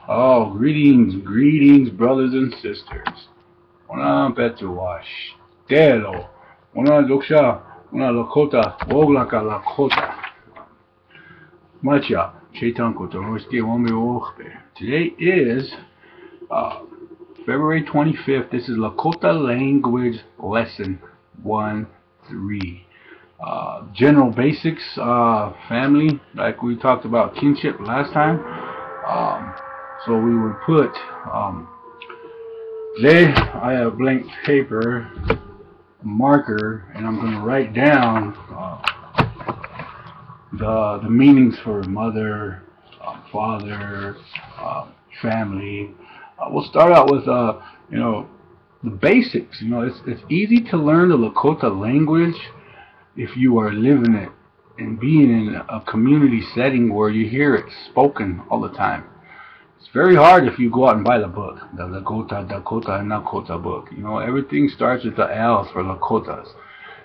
Oh, greetings, brothers and sisters. Una Betuwash. Telo. Una Luksha. Una Lakota. Woglaka Lakota. Macha. Chetanko. Torosti Wome Wochbe. Today is uh, February 25th. This is Lakota Language Lesson 1 3. General basics, family, like we talked about kinship last time. Um, so we would put today I have blank paper, marker, and I'm going to write down the meanings for mother, father, family. We'll start out with you know the basics. It's easy to learn the Lakota language if you are living it and being in a community setting where you hear it spoken all the time. It's very hard if you go out and buy the book, the Dakota, and Nakota book. Everything starts with the L for Lakotas,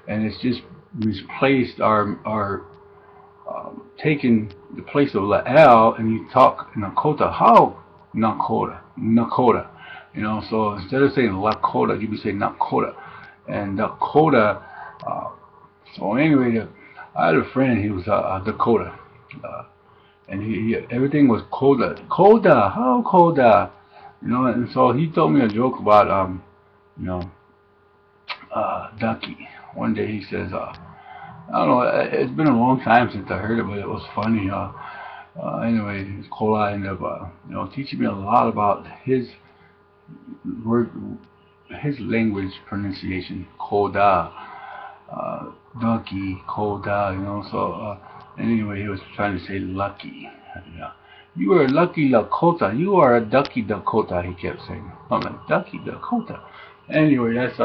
and it's just misplaced our taking the place of the L, and you talk Nakota. How Nakota? So instead of saying Lakota, you be saying Nakota, and Dakota. Uh, so anyway, I had a friend. He was a Dakota. Uh, and everything was Coda, how Coda, and so he told me a joke about you know, Ducky. One day he says, I don't know, it's been a long time since I heard it, but it was funny. Anyway, Coda ended up, teaching me a lot about his word, his language pronunciation, Coda, Ducky, Coda, anyway, he was trying to say lucky. Yeah. You are a lucky Lakota. You are a ducky Dakota, he kept saying. I'm like, ducky Dakota. Anyway, that's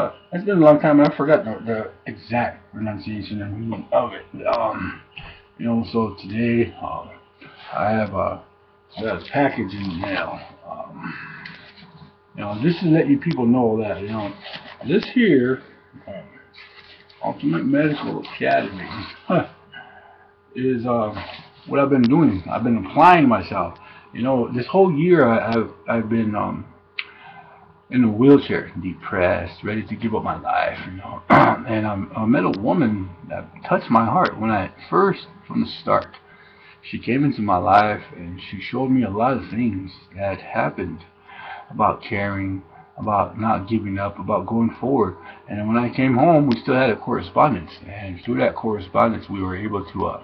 been a long time, and I forgot the exact pronunciation and meaning of it. So today, I have got a package in the mail. Just to let you people know that, this here, Ultimate Medical Academy, is what I've been doing. I've been applying myself. This whole year I've been in a wheelchair, depressed, ready to give up my life. And I met a woman that touched my heart when from the start. She came into my life and she showed me a lot of things that happened about caring, about not giving up, about going forward. And when I came home, we still had a correspondence, and through that correspondence, we were able to,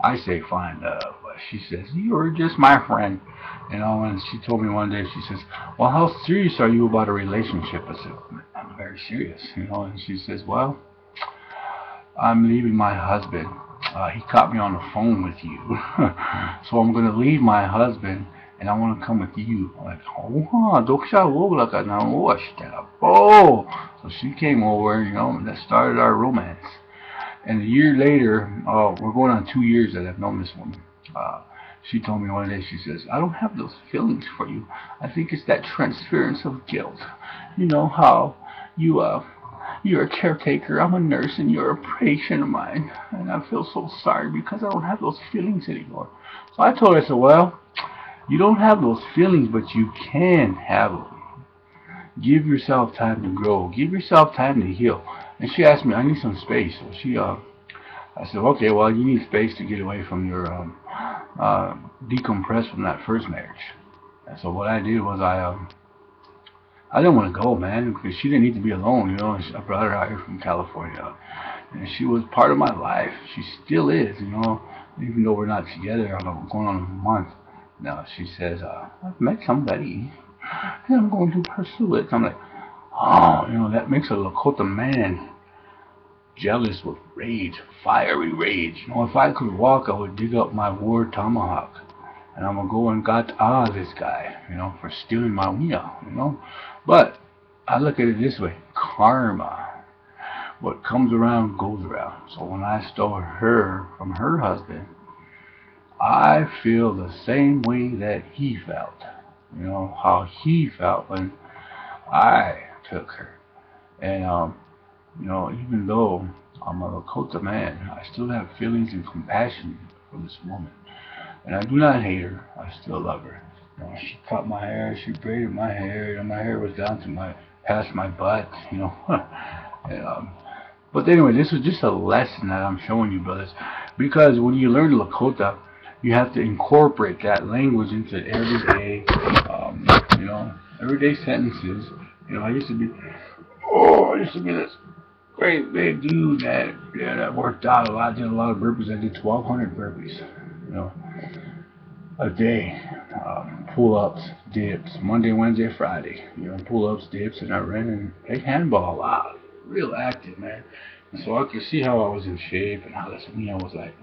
I say, find love. She says, "You're just my friend," And she told me one day, she says, "Well, how serious are you about a relationship?" I said, "I'm very serious," And she says, "Well, I'm leaving my husband. He caught me on the phone with you. So I'm going to leave my husband and I want to come with you." I'm like, "Oh, so she came over, and that started our romance. And a year later, we're going on 2 years that I've known this woman. She told me one day, she says, "I don't have those feelings for you. I think it's that transference of guilt. You know how you, you're a caretaker, I'm a nurse, and you're a patient of mine. And I feel so sorry because I don't have those feelings anymore." So I told her, I said, "Well, you don't have those feelings, but you can have them. Give yourself time to grow. Give yourself time to heal." And she asked me, "I need some space." So I said, "Okay, well, you need space to get away from your, decompress from that first marriage." And so what I did was I didn't want to go, man, because she didn't need to be alone, I brought her out here from California, and she was part of my life. She still is, even though we're not together, going on a month. Now she says, "I've met somebody, and I'm going to pursue it." I'm like, oh, that makes a Lakota man jealous with rage, fiery rage. If I could walk, I would dig up my war tomahawk, and I'm gonna go and got this guy, for stealing my meal, But I look at it this way: karma. What comes around goes around. So when I stole her from her husband, I feel the same way that he felt. How he felt when I took her. And even though I'm a Lakota man, I still have feelings and compassion for this woman. And I do not hate her. I still love her. She cut my hair, she braided my hair, my hair was down to past my butt, and, but anyway, this was just a lesson that I'm showing you, brothers, because when you learn Lakota, you have to incorporate that language into um, everyday sentences. I used to be, this great big dude that worked out a lot, did a lot of burpees. I did 1,200 burpees, a day. Pull-ups, dips, Monday, Wednesday, Friday. Pull-ups, dips, and I ran and played handball a lot. Real active, man. And so I could see how I was in shape and how this was like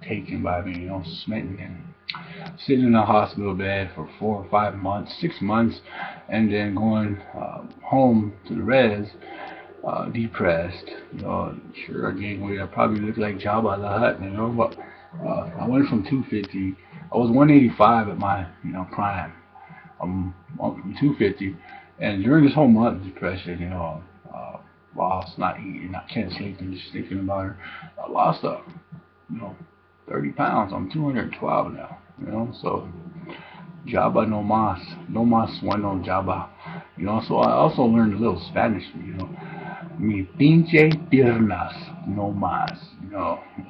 taken by me, smitten, and sitting in a hospital bed for 4 or 5 months, 6 months, and then going home to the res, depressed. Sure, I gained weight. I probably looked like Jabba the Hutt, but I went from 250. I was 185 at my prime. I'm from 250, and during this whole month of depression, lost, not eating, not can't sleep, and just thinking about her. I lost 30 pounds. I'm 212 now. So Jabba no mas, no mas bueno Jabba. So I also learned a little Spanish. Mi pinche piernas no más.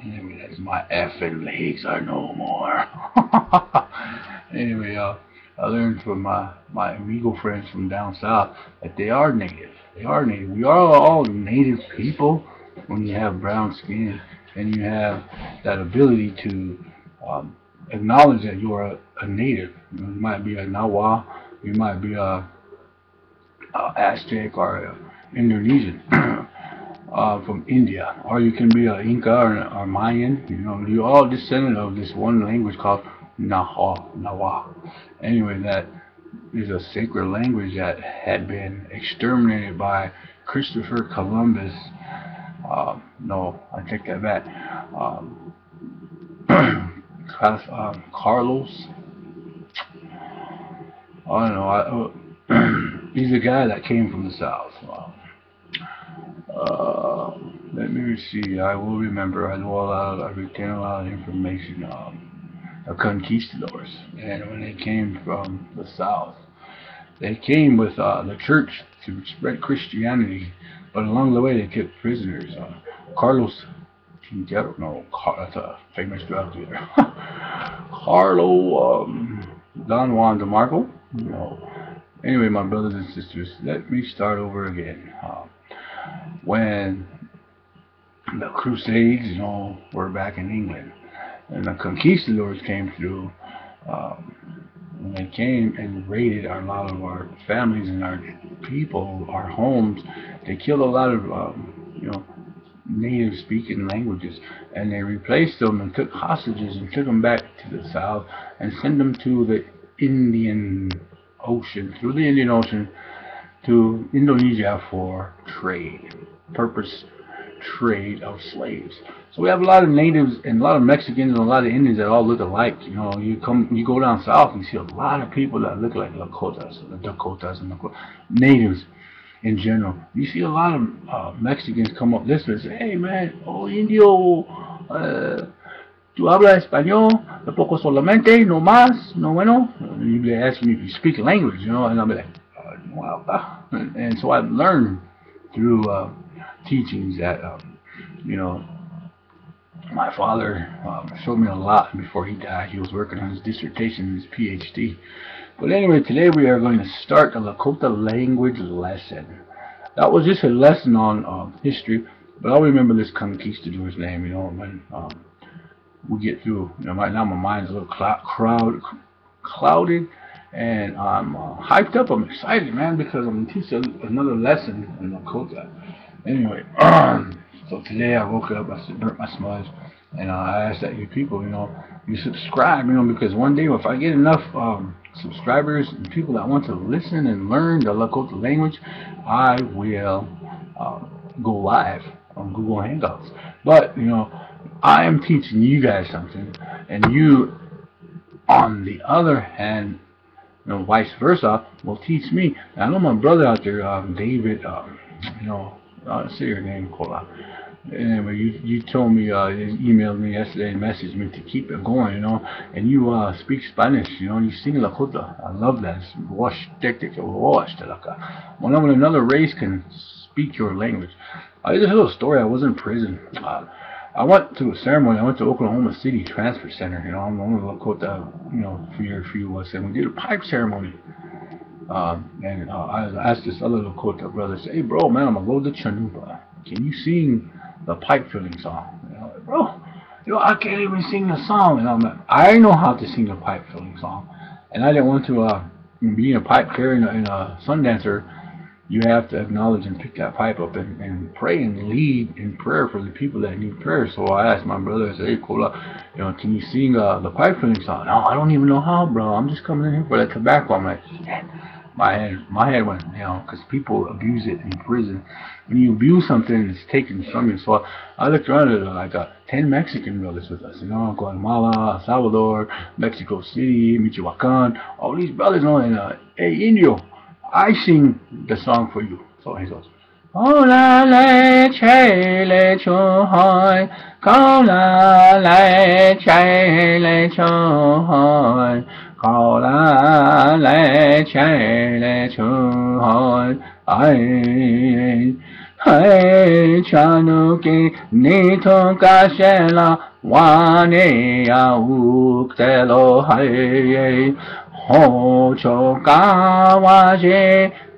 Anyway, that's my effing legs are no more. Anyway, I learned from my amigo friends from down south that they are native. They are native. We are all native people when you have brown skin and you have that ability to acknowledge that you are a native. You might be a Nawa, you might be a Aztec or a Indonesian from India, or you can be a Inca or Mayan. You're all descendant of this one language called Nawa. Anyway, that is a sacred language that had been exterminated by Christopher Columbus. No, I take that back. Carlos. I don't know. He's a guy that came from the south. Let me see. I will remember. I retain a lot of information. The conquistadors, and when they came from the south, they came with the church to spread Christianity, but along the way they kept prisoners. Carlos Quintero, no, that's a famous drug dealer. Carlo Don Juan DeMarco. Anyway, my brothers and sisters, let me start over again. When the Crusades, were back in England, and the conquistadors came through, when they came and raided a lot of our families and our people, our homes, they killed a lot of, native speaking languages, and they replaced them and took hostages and took them back to the south and sent them to the Indian Ocean, through the Indian Ocean to Indonesia for trade, trade of slaves. So we have a lot of natives and a lot of Mexicans and a lot of Indians that all look alike. You go down south and see a lot of people that look like Lakotas, the Dakotas, and natives in general. You see a lot of Mexicans come up this way and say, "Hey man, Indio, ¿tú hablas español? ¿De poco solamente? ¿No más? ¿No bueno?" And they ask me if you speak a language, and I'll be like, "Wow." And so I've learned through teachings that, my father showed me a lot before he died. He was working on his dissertation, his PhD. But anyway, today we are going to start the Lakota language lesson. That was just a lesson on history, but I'll remember this conquistador's name, when we get through. Right now my mind's a little clouded, and I'm hyped up. I'm excited, man, because I'm going to teach another lesson in Lakota. Anyway, so today I woke up, I burnt my smudge, and I asked that you people, you subscribe, because one day if I get enough subscribers and people that want to listen and learn the Lakota language, I will go live on Google Hangouts. But, I am teaching you guys something, and you, on the other hand, vice versa, will teach me. And I know my brother out there, David, say your name, Kola. Anyway, you told me, you emailed me yesterday and messaged me to keep it going, and you speak Spanish, and you sing Lakota. I love that. When another race can speak your language. There's a little story. I was in prison. I went to a ceremony. I went to Oklahoma City Transfer Center. I'm one of the Lakota, for you was, and we did a pipe ceremony. And I asked this other Lakota brother, say, hey bro, man, I'm a Loda Chanupa. Can you sing the pipe filling song? Like, bro, I can't even sing the song. And I'm like, I know how to sing a pipe filling song. And I didn't want to, being a pipe carrier and a sun dancer, you have to acknowledge and pick that pipe up and pray and lead in prayer for the people that need prayer. So I asked my brother, I said, hey, Kola, can you sing the pipe filling song? No, I don't even know how, bro. I'm just coming in here for that tobacco. I'm like, shit. My head went, because people abuse it in prison. When you abuse something, it's taken from you. So I looked around at like 10 Mexican brothers with us, Guatemala, El Salvador, Mexico City, Michoacan, all these brothers, and hey, Indio, I sing the song for you. So he goes, Hola leche lechoy, cola leche lechoy, cola leche lechoy, ay, ay, chanuki nito kashela, wane auktelo hay, ho chokawaje.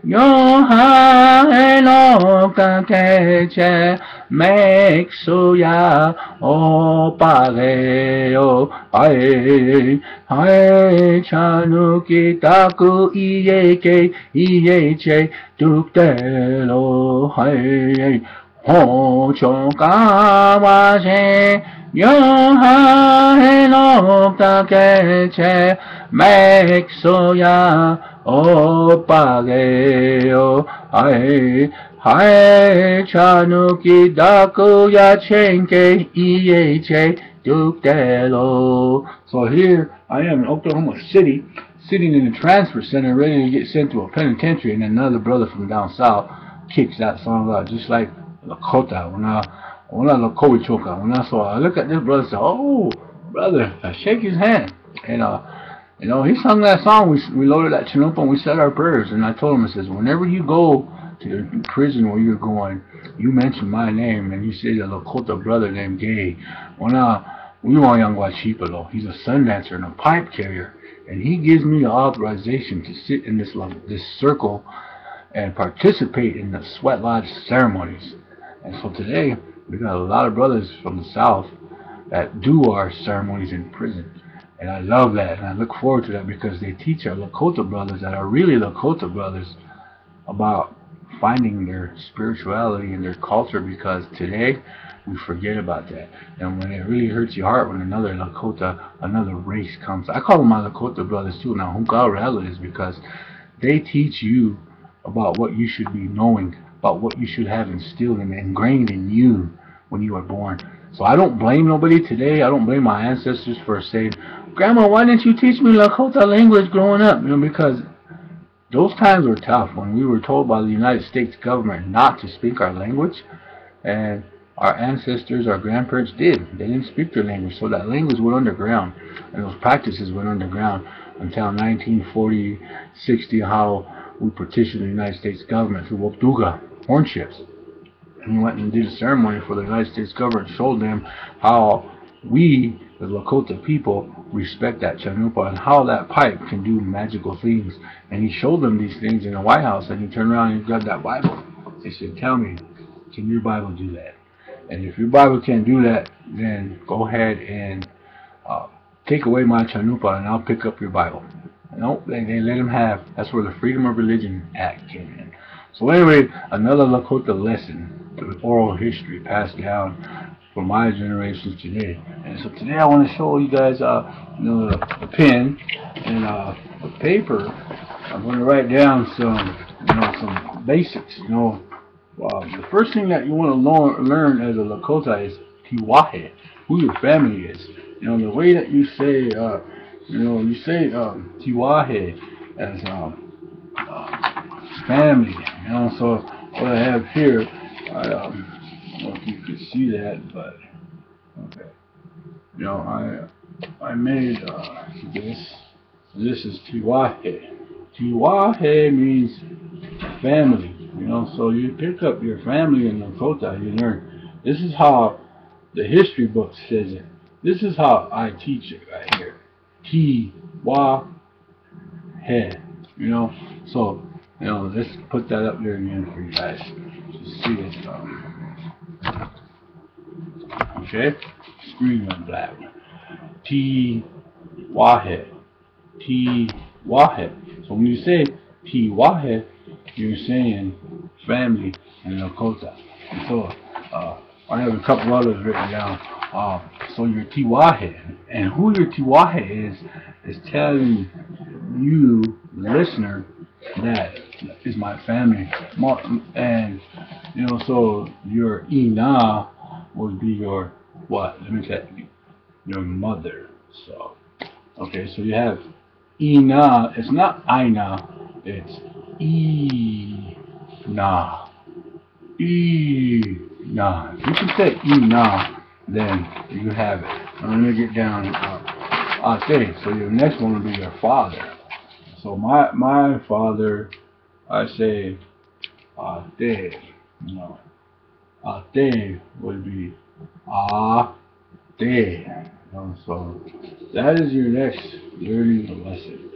Yo hai lo ka keche make suya o pare o ai hai chanu ki taku iye che tuk te lo hai ho choka wa je yo hai lo ka keche make suya o pageo ai hai chanuki daku ya chenke che duktelo. So here I am in Oklahoma City, sitting in the transfer center, ready to get sent to a penitentiary, and another brother from down south kicks that song out, just like Lakota. When I saw, I look at this brother and say, "Oh, brother," I shake his hand, and he sung that song. We loaded that chanupa and we said our prayers. And I told him, I says, whenever you go to the prison where you're going, you mention my name and you say the Lakota brother named Gay. We want young Wachipalo. He's a sun dancer and a pipe carrier, and he gives me the authorization to sit in this circle and participate in the sweat lodge ceremonies. And so today we got a lot of brothers from the south that do our ceremonies in prison. And I love that, and I look forward to that because they teach our Lakota brothers that are really Lakota brothers about finding their spirituality and their culture, because today we forget about that. And when it really hurts your heart when another Lakota, another race comes. I call them my Lakota brothers too, now Hunka relatives, because they teach you about what you should be knowing, about what you should have instilled and ingrained in you when you were born. So I don't blame nobody today. I don't blame my ancestors for saying, Grandma, why didn't you teach me Lakota language growing up? Because those times were tough when we were told by the United States government not to speak our language. And our ancestors, our grandparents did. They didn't speak their language. So that language went underground. And those practices went underground until 1940, 60, how we petitioned the United States government through Woptuga, horn ships. And we went and did a ceremony for the United States government, showed them how we, the Lakota people, respect that chanupa and how that pipe can do magical things. And he showed them these things in the White House, and he turned around and he grabbed that Bible. He said, tell me, can your Bible do that? And if your Bible can't do that, then go ahead and take away my chanupa and I'll pick up your Bible. Nope, they let him have. That's where the Freedom of Religion Act came in. So anyway, another Lakota lesson, the oral history passed down for my generations today. And so today I want to show you guys, the pen and the paper. I'm going to write down some basics. The first thing that you want to learn as a Lakota is Tiwahe, who your family is. The way that you say, you say Tiwahe as family. So what I have here, don't know if you could see that, but okay. You know, I made this. This is Tiwahe. Tiwahe means family. You know, so you pick up your family in Lakota. You learn. This is how the history book says it. This is how I teach it right here. Tiwahe. You know, so you know, let's put that up there again for you guys to see it. Okay, screen went black. Tiwahe. Tiwahe. So when you say Tiwahe, you're saying family in Lakota. And so I have a couple others written down. So your Tiwahe, and who your Tiwahe is telling you, the listener, that is my family. And you know, so your Ina would be your what? Let me tell you, your mother. So okay, so you have Ina. It's not Aina. It's Ina. Ina. If you can say Ina, then you have it. I'm gonna get down. Okay, so your next one will be your father. So my father, I say Ate. You know, Ate would be Ate. So that is your next learning lesson.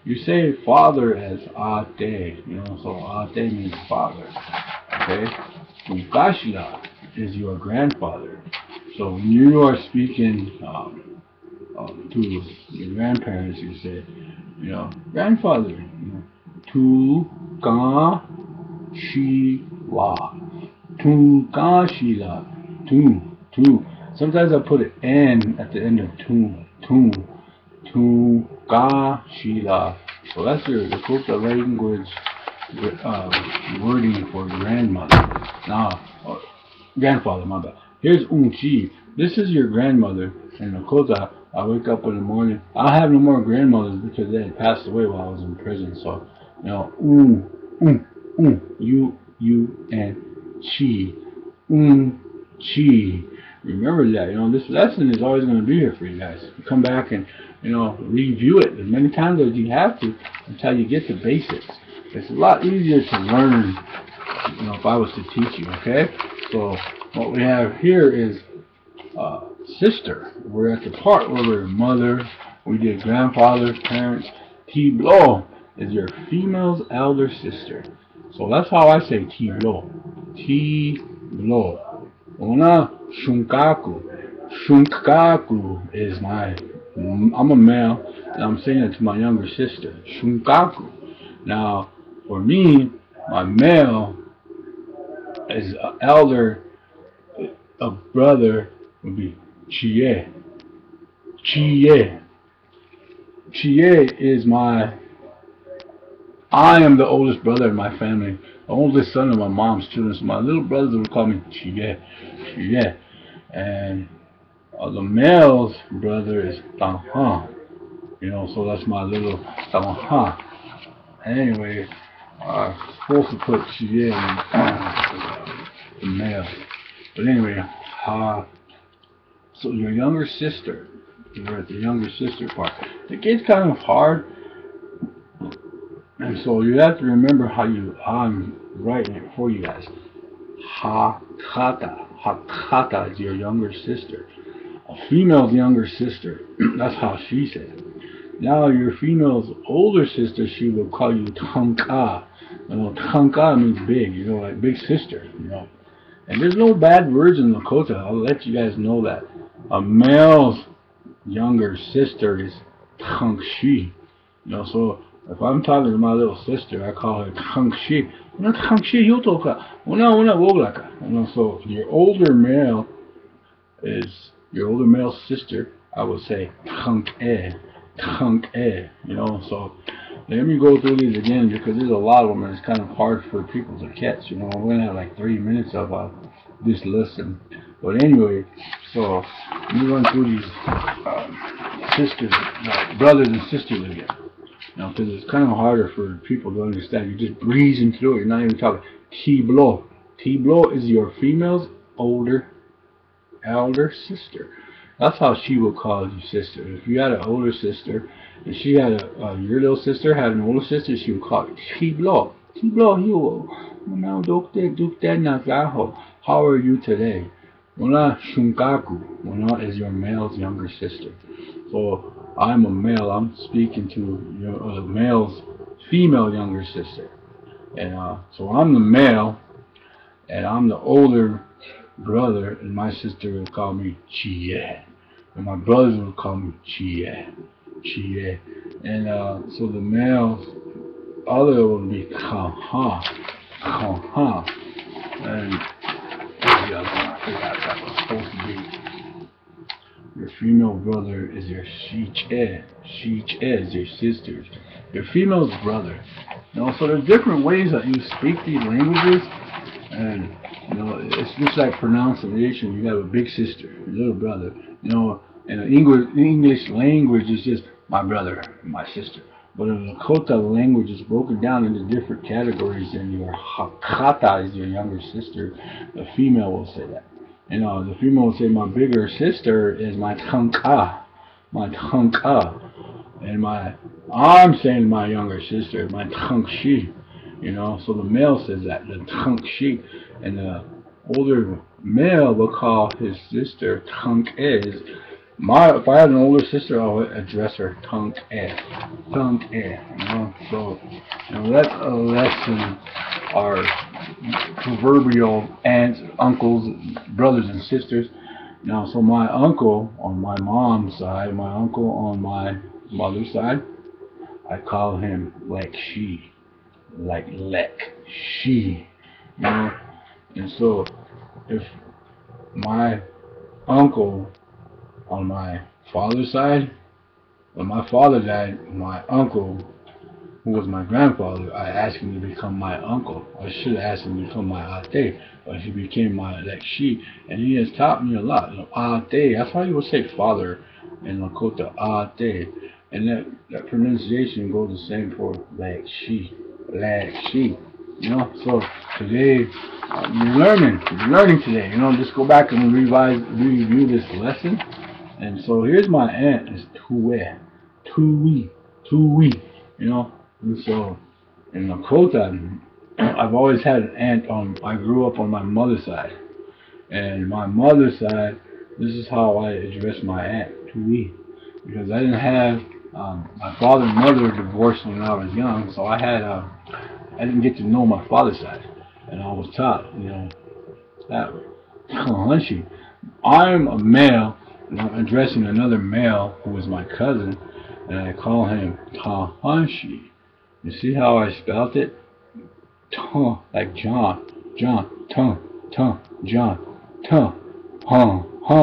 You say father as Ate, you know, so Ate means father. Okay? Mukashila is your grandfather. So when you are speaking to your grandparents, you say, you know, grandfather, you know, tu ka shi wa. Tu ka shi la. Tu. Sometimes I put an N at the end of tu ga shila. So that's your Lakota language wording for grandmother. Now, grandfather, my bad. Here's unchi. This is your grandmother in Lakota. I wake up in the morning. I have no more grandmothers because they had passed away while I was in prison. So, you know, you, and chi. Chi. Remember that, you know, this lesson is always going to be here for you guys. You come back and, you know, review it as many times as you have to until you get the basics. It's a lot easier to learn, you know, if I was to teach you, okay? So, what we have here is sister. We're at the part where we're mother, we did grandfather, parents. Tiblo is your female's elder sister. So that's how I say Tiblo. Tiblo. Una Shunkaku. Shunkaku is I'm a male, and I'm saying it to my younger sister. Shunkaku. Now, for me, my male is elder, a brother would be Chie. Chie. Chie is I am the oldest brother in my family, the oldest son of my mom's children. So my little brothers would call me Chie. Chie. And the male's brother is Tangha. You know, so that's my little Tangha. Anyway, I'm supposed to put Chie in the male. But anyway, so your younger sister, you're at the younger sister part. It gets kind of hard, and so you have to remember how I'm writing it for you guys. Hakata. Hakata is your younger sister. A female's younger sister. That's how she said it. Now your female's older sister, she will call you Tanka. You know, Tanka means big, you know, like big sister, you know. And there's no bad words in Lakota. I'll let you guys know that. A male's younger sister is Tangshi. You know, so if I'm talking to my little sister, I call her Tangshi. Tangshi Yutoka. Una Woglaka. You know, so your older male is your older male sister, I would say Tang-e. Tang-e. You know, so let me go through these again because there's a lot of them and it's kind of hard for people to catch. You know, we're gonna have like 3 minutes of this lesson. But anyway, so let me run through these sisters, brothers and sisters again. You know, because it's kind of harder for people to understand. You're just breezing through it. You're not even talking. Tiblo. Tiblo is your female's older elder sister. That's how she would call you sister. If you had an older sister, and she had your little sister had an older sister, she would call you Tiblo. Tiblo, you. Now, how are you today? Una shungaku. Una is your male's younger sister. So I'm a male. I'm speaking to your male's female younger sister, and so I'm the male, and I'm the older brother, and my sister would call me Chie, and my brothers would call me Chie, and so the male other would be Kaha, and the other one, I forgot that was supposed to be. Your female brother is your Shiche, is your sisters. Your female's brother. So there's different ways that you speak these languages, and it's just like pronunciation. You have a big sister, your little brother. In the English language, it's just my brother and my sister. But in the Lakota language, it's broken down into different categories, and your Hakata is your younger sister. The female will say that. The female will say my bigger sister is my Tanka, and I'm saying my younger sister, my Tankshi. So the male says that, the Tankshi, and the older male will call his sister Tank is. If I had an older sister, I would address her Tank E. So that's a lesson. Our proverbial aunts, uncles, brothers, and sisters. So my uncle on my mom's side, my uncle on my mother's side, I call him like she, like she. And so if my uncle on my father's side, when my father died, my uncle, who was my grandfather, I asked him to become my uncle. I should have asked him to become my ate, but he became my she, and he has taught me a lot. Ate, that's how you would say father in Lakota, ate, and that pronunciation goes the same for like she. So today you're learning today. Just go back and review this lesson. And so here's my aunt, is Tui. And so in Lakota, I've always had an aunt I grew up on my mother's side. And my mother's side, this is how I address my aunt, Tui. Because I didn't have, my father and mother divorced when I was young, so I didn't get to know my father's side. And I was taught, that way. I'm a male, and I'm addressing another male who is my cousin, and I call him Tahanshi. You see how I spelled it? Like John, John,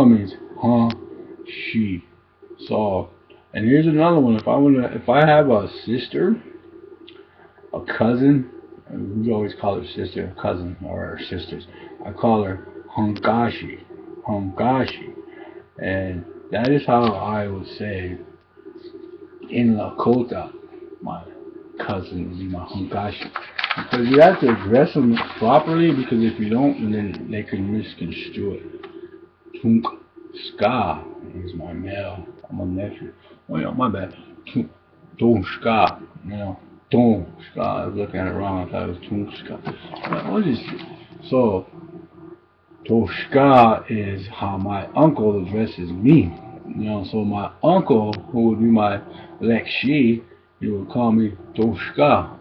means she. So, and here's another one. If I have a sister, a cousin, we always call her sister, cousin, or our sisters. I call her Hongashi, and that is how I would say in Lakota, my cousin would be my Hongashi. Because you have to address them properly, because if you don't, then they can misconstrue it. Tunk Ska is my male, I'm a nephew. Oh yeah, my bad. Tunk Ska, Tunk Ska. I was looking at it wrong, I thought it was Tunk Ska. What is it? So, Toshka is how my uncle addresses me. So my uncle, who would be my Lekshi, he would call me Toshka.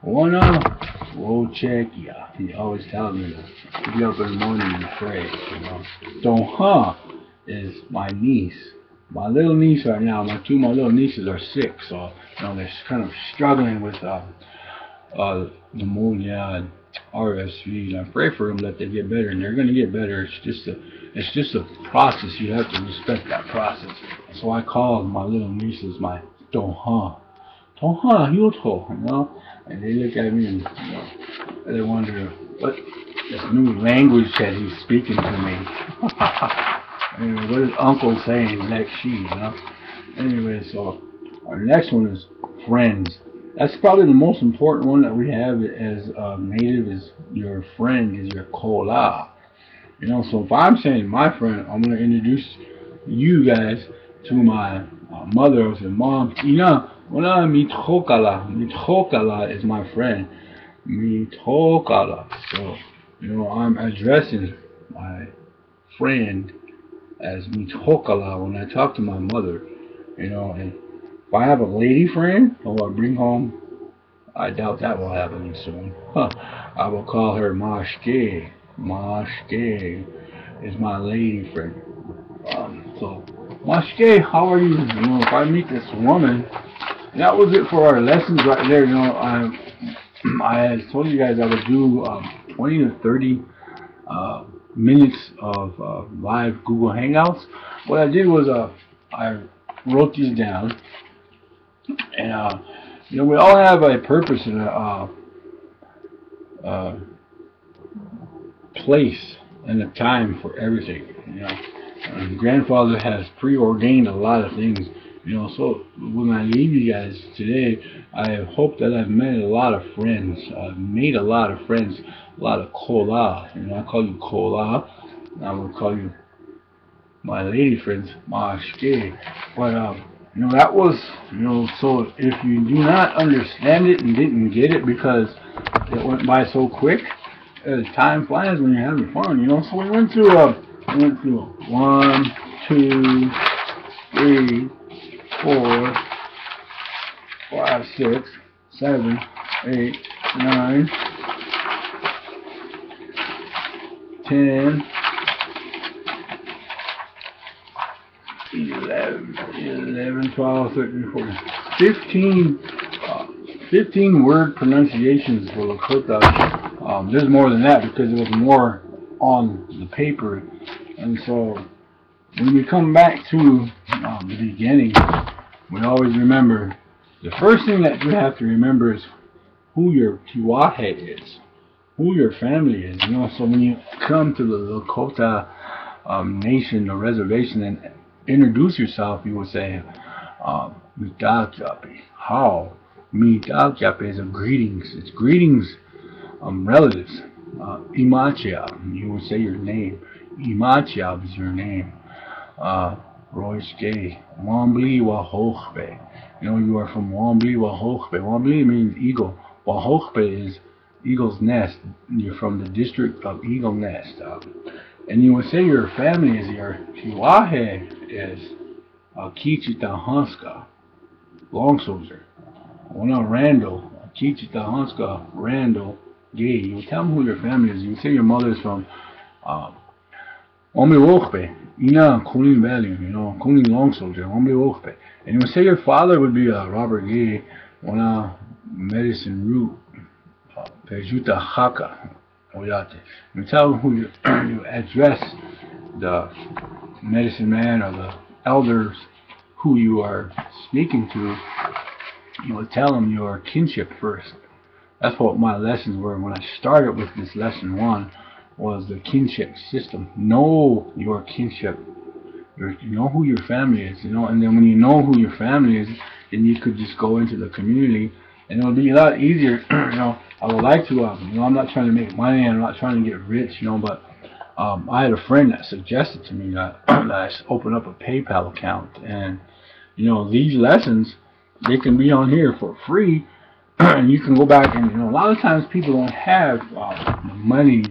Wana, Wochekia. He always tells me to get up in the morning and pray. Donha is my niece. My little niece right now, my little nieces are sick, so they're kind of struggling with pneumonia and RSV, and I pray for them that they get better, and they're going to get better. It's just a process. You have to respect that process. So I call my little nieces my Donha, Yuto, and they look at me and they wonder what this new language that he's speaking to me. Anyway, what is Uncle saying? Like she, Anyway, so our next one is friends. That's probably the most important one that we have as native is your friend is your kola. You know, so if I'm saying my friend, I'm gonna introduce you guys to my mother or mom. Ina, una mitokala. Mitokala is my friend. Mitokala. So, you know, I'm addressing my friend as mitokala when I talk to my mother. You know, and if I have a lady friend who I bring home, I doubt that will happen soon. Huh. I will call her Mashke. Mashke is my lady friend. So, Mashke, how are you? You know, if I meet this woman, that was it for our lessons right there. You know, I had told you guys I would do 20 to 30 minutes of live Google Hangouts. What I did was I wrote these down, and you know, we all have a purpose and a place and a time for everything. You know, grandfather has preordained a lot of things. You know, so when I leave you guys today, I hope that I've met a lot of friends. I've made a lot of friends, a lot of kola. You know, I call you kola. I will call you my lady friends, mashke. But you know, that was, you know, so if you do not understand it and didn't get it because it went by so quick, time flies when you're having fun, you know. So we went through 1, 2, 3, 4, 5, 6, 7, 8, 9, 10, 11, 12, 13, 14, 15 word pronunciations for Lakota. There's more than that because there was more on the paper. And so when we come back to the beginning, we always remember the first thing that you have to remember is who your Tiwahe is, who your family is. You know, so when you come to the Lakota nation or reservation and introduce yourself, you would say, Mitagyapi. How? Mitagyapi is a greetings. It's greetings, relatives. Imachiab, you would say your name. Imachiab is your name. Roishke. Wambli Wahochbe. You know, you are from Wambli Wahochbe. Wambli means eagle. Wahochbe is eagle's nest. You're from the district of Eagle Nest. And you would say your family is your Tiwahe is Kichita Hanska, long soldier. Wana Randall, Kichita Hanska, Randall, Gay. You would tell them who your family is. You would say your mother is from Ombi Wochbe, Ina Kunin Valley, you know, Kunin long soldier, Ombi Wochbe. And you would say your father would be Robert Gay, Wana medicine root, Pejuta Haka. You tell them who you address the medicine man or the elders who you are speaking to. You will tell them your kinship first. That's what my lessons were when I started with this lesson 1 was the kinship system. Know your kinship. You know who your family is, you know, and then when you know who your family is, then you could just go into the community and it'll be a lot easier. You know, I would like to, you know, I'm not trying to make money, I'm not trying to get rich, you know, but I had a friend that suggested to me that, that I open up a PayPal account, and you know, these lessons, they can be on here for free, and you can go back and, you know, a lot of times people don't have money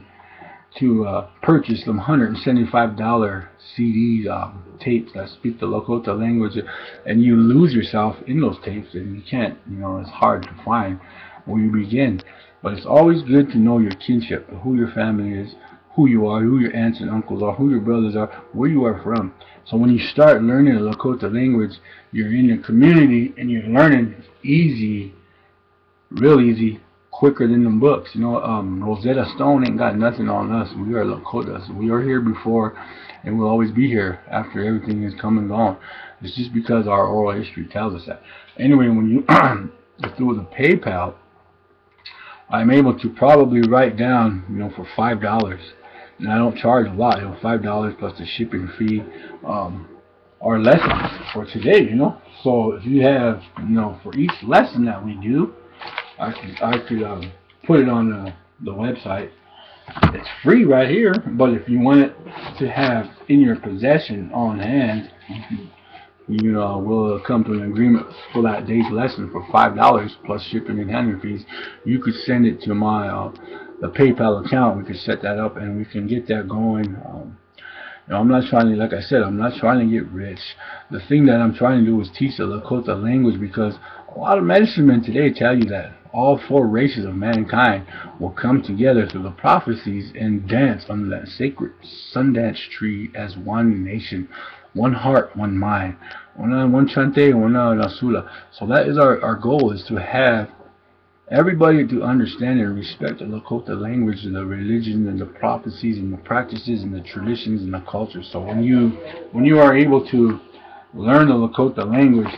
to purchase them $175 CDs, tapes that speak the Lakota language, and you lose yourself in those tapes, and you can't, you know, it's hard to find where you begin. But it's always good to know your kinship, who your family is, who you are, who your aunts and uncles are, who your brothers are, where you are from. So when you start learning the Lakota language, you're in your community and you're learning easy, real easy, quicker than the books. You know, Rosetta Stone ain't got nothing on us. We are Lakotas. We are here before, and we'll always be here after everything is come and gone. It's just because our oral history tells us that. Anyway, when you go through the PayPal, I'm able to probably write down, you know, for $5, and I don't charge a lot. You know, $5 plus the shipping fee. our lessons for today, you know. So if you have, you know, for each lesson that we do, I could put it on the website. It's free right here, but if you want it to have in your possession on hand, you will come to an agreement for that day's lesson for $5 plus shipping and handling fees. You could send it to my the PayPal account. We could set that up and we can get that going. I'm not trying to, like I said, I'm not trying to get rich. The thing that I'm trying to do is teach the Lakota language, because a lot of medicine men today tell you that all four races of mankind will come together through the prophecies and dance under that sacred Sundance tree as one nation, one heart, one mind, one chante, one rasula. So that is our goal, is to have everybody to understand and respect the Lakota language and the religion and the prophecies and the practices and the traditions and the culture. So when you are able to learn the Lakota language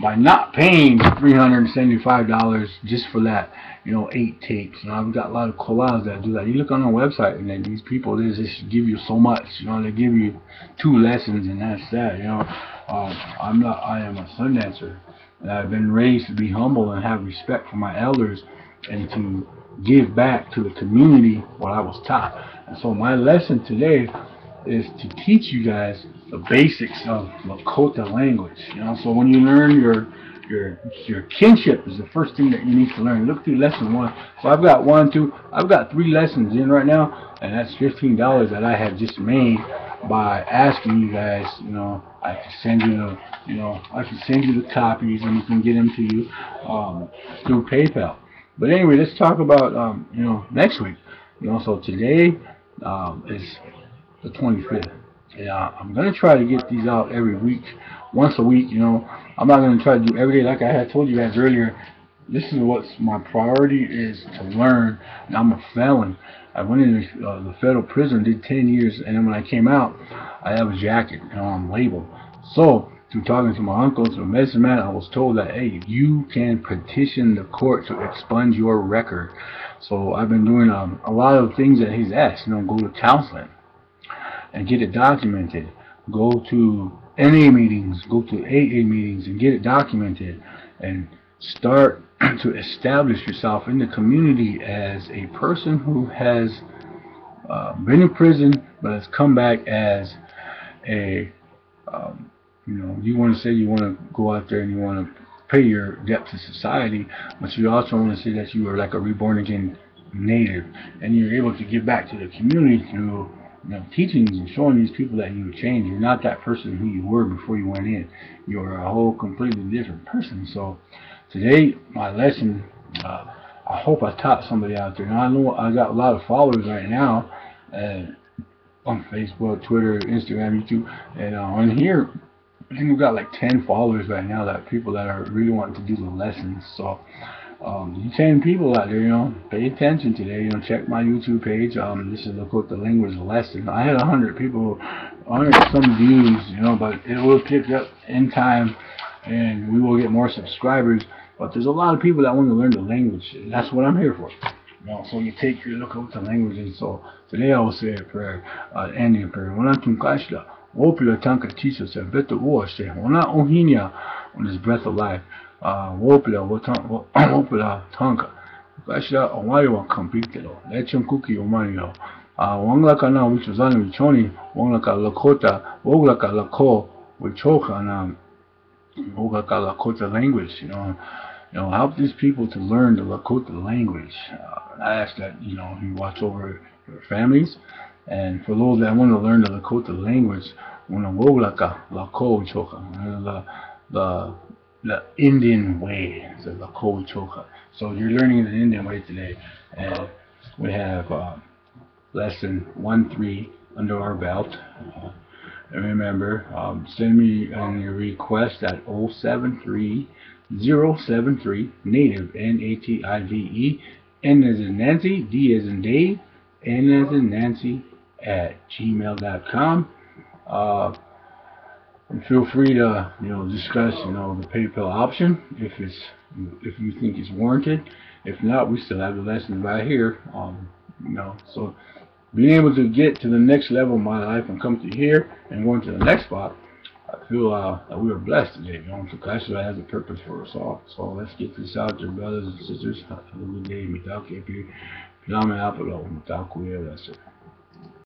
by not paying $375 just for that, 8 tapes. I've got a lot of collabs that do that. You look on our website and then these people, they just give you so much. They give you 2 lessons and that's that. I am a sun dancer. And I've been raised to be humble and have respect for my elders and to give back to the community what I was taught. And so my lesson today is to teach you guys the basics of Lakota language. So when you learn your kinship is the first thing that you need to learn. Look through lesson 1. So I've got 1, 2, I've got 3 lessons in right now, and that's $15 that I have just made by asking you guys. I can send you the copies and you can get them to you through PayPal. But anyway, let's talk about next week. So today is the 25th. Yeah, I'm gonna try to get these out every week, once a week. I'm not gonna try to do every day like I had told you guys earlier. This is what my priority is, to learn. And I'm a felon. I went into the federal prison, did 10 years, and then when I came out, I have a jacket, I'm labeled. So, through talking to my uncle, to the medicine man, I was told that, hey, you can petition the court to expunge your record. So I've been doing a lot of things that he's asked. Go to counseling and get it documented. Go to NA meetings, go to AA meetings and get it documented, and start to establish yourself in the community as a person who has been in prison but has come back as a you want to say you want to go out there and you want to pay your debt to society, but you also want to say that you are like a reborn again native, and you're able to give back to the community through teachings and showing these people that you change. You're not that person who you were before you went in. You're a whole completely different person. So today, my lesson, I hope I taught somebody out there. Now I know I got a lot of followers right now on Facebook, Twitter, Instagram, YouTube, and on here, I think we've got like 10 followers right now, that people that are really wanting to do the lessons. So you 10 people out there, pay attention today. Check my YouTube page. This is Lakota language lesson. I had 100 people, 100 some views, but it will pick up in time, and we will get more subscribers. But there's a lot of people that want to learn the language. And that's what I'm here for. So you take your Lakota language, and so today I will say a prayer, ending prayer. Wopila tanka tiso se beto uoshe, wana ohinia on his breath of life. Wopila tanka. Kasha owayo wa kampitelo. Lechon kuki omayo. Wanglaka na wichozani wichoni, wanglaka Lakota, woglaka Lako, wichoka na woglaka Lakota language, help these people to learn the Lakota language. I ask that, you watch over your families. And for those that want to learn the Lakota language, the Indian way, the Lakota Choka. So you're learning the Indian way today, and we have lesson 1-3 under our belt. And remember, send me a request at 073-073 native, NATIVE, N as in Nancy, D as in Dave, N as in Nancy at gmail.com. And feel free to discuss the PayPal option if you think it's warranted. If not, we still have the lessons right here. So being able to get to the next level of my life and come to here and going to the next spot, I feel that we are blessed today, you know. So Kasha has a purpose for us all. So let's get this out there, brothers and sisters. Have a good day. Mitake, Pilame Apolo, Mitakuya, that's it.